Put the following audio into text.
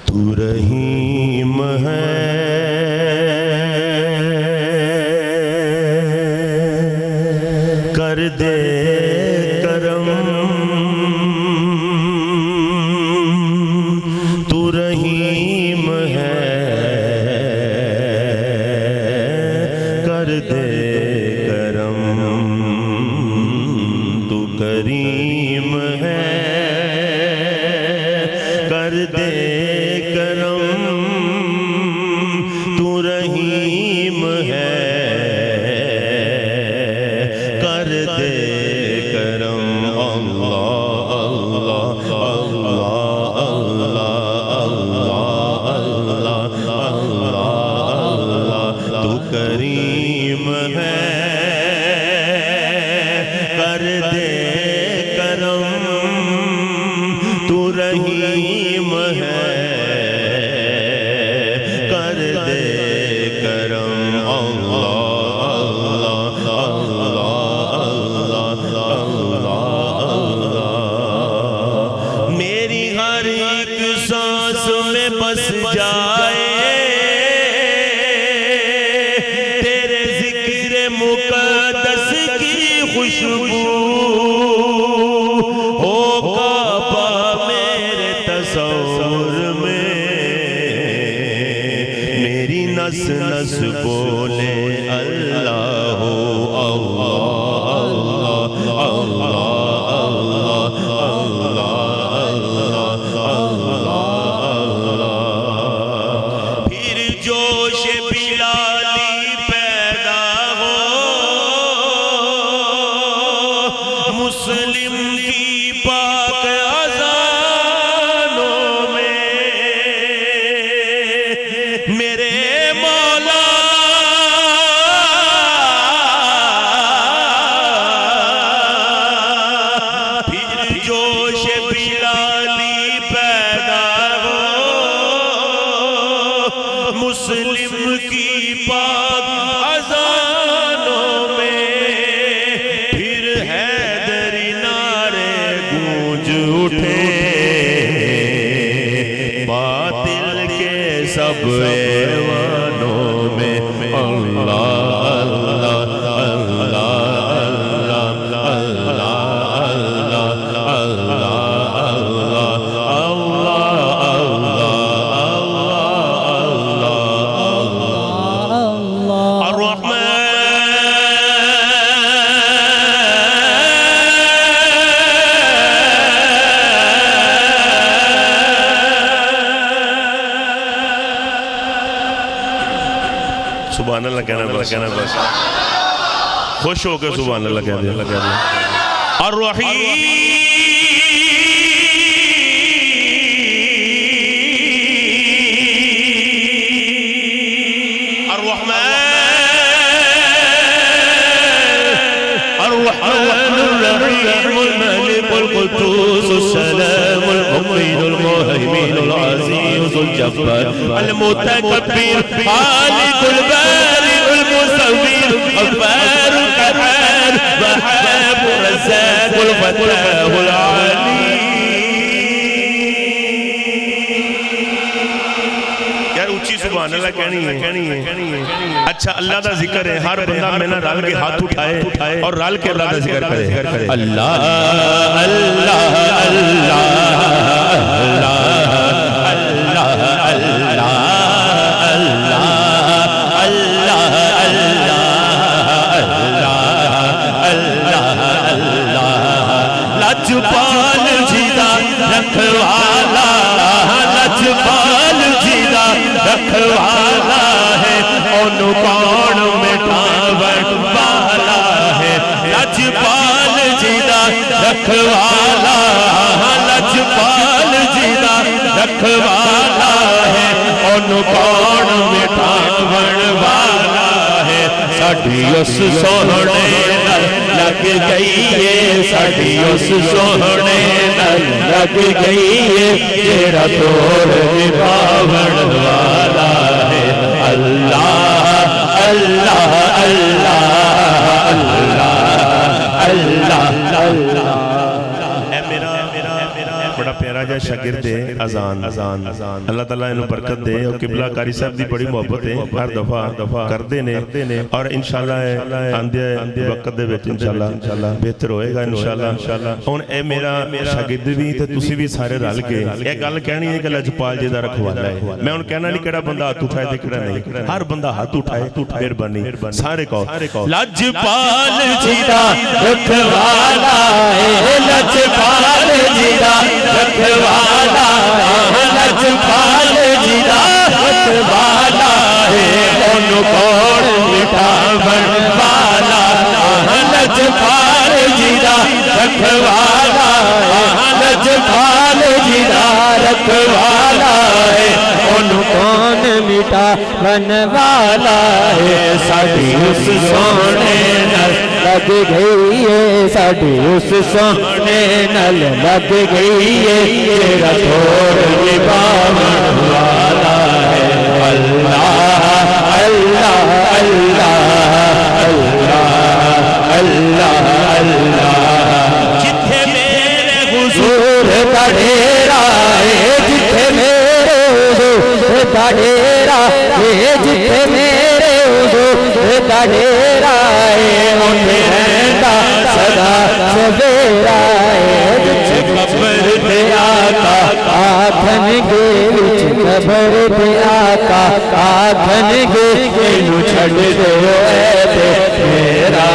تو رحیم ہے کر دے کرم تو رحیم ہے کر دے کرم تو کریم ہے کر دے کرم تو رحیم ہے کر دے کرم اللہ اللہ اللہ اللہ اللہ اللہ تو کریم ہے کر دے کرم تو رحیم ہے کر دے کرم اللہ اللہ میری ہر ایک سانس میں بس جائے تیرے ذکر مقدس کی خوشبو ہو کعبہ میرے تصور میں میری نس نس بولے اللہ ہو پھر جوش بلالی پیدا ہو مسلم کی پاک اذانوں میں میرے مولا پھر جوش بلالی پیدا ہو مسلم کی پاک اذانوں میں پھر حیدری نعرے گونج اٹھے باطل کے سب ایوانوں میں اللہ اللہ سبحان اللہ کہنا بس خوش ہو کے سبحان اللہ کہہ دیا الرحمن الرحيم الملك القدوس السلام المؤمن المهيمن العزيز الجبار المتكبر خالق البارئ المصور الغفار القهار وهاب الرزاق الفتاح العليم سبحان اللہ کہنی ہے اچھا اللہ دا ذکر ہے ہر بندہ میں نہ رال کے ہاتھ اٹھائے اور رال کے اللہ دا ذکر کرے اللہ اللہ اللہ لجپال جیدہ رکھوالا لجپال جیدہ رکھوالا ہے اونو کون مٹاوٹ والا ہے لجپال جیدہ رکھوالا لجپال جیدہ رکھوالا ہے اونو کون مٹاوٹ والا ہے ساڑھی اس سوہنے لگ گئی ہے ساڑھی اس سوہنے لگ گئی ہے تیرا دور نبھاون والا ہے اللہ اللہ اللہ اللہ اللہ اللہ بڑا پیارا جا شاگرد ہے اذان اللہ تعالیٰ انہوں برکت دے اور قبلہ قاری صاحب دی بڑی محبت ہے ہر دفعہ کر دینے اور انشاءاللہ آندھے وقت دے بیٹھ انشاءاللہ بہتر ہوئے گا انشاءاللہ اور اے میرا شاگرد بھی تے تسی بھی سارے رل کے ایک گل کہنی ہے کہ لجپال جی دا رکھوالا ہے میں ان کہنا نہیں کہڑا بندہ ہاتھ اٹھائے دے کہڑا نہیں ہر بندہ ہاتھ اٹھائے مہربانی سارے کو لجپال جی دا رکھوالا ہے لجپال جی دا رکھوالا ہے لجپال جی دا رکھوالا ہے ان کون مٹھاون والا لجپال جی دا رکھوالا ہے لجپال جی دا رکھوالا ہے ان کون مٹھاون والا ہے ساڈی اس سونے نال لگ گئی ہے ساڈی اس سونے نال لگ گئی ہے تیرا چھوڑ نبھاون والا ہے اللہ اللہ اللہ اللہ اللہ اللہ جتھے میرے حضور دا ڈیرا ہے جتھے میرے حضور دا ڈیرا ہے جتھے میرے حضور دا ڈیرا ہے اوتھے رہندا سدا سویرا ہے جتھے قبر تے آقا آکھن گے وچ قبر تے آقا آکھن گے اینو چھڈ دیو اے تے میرا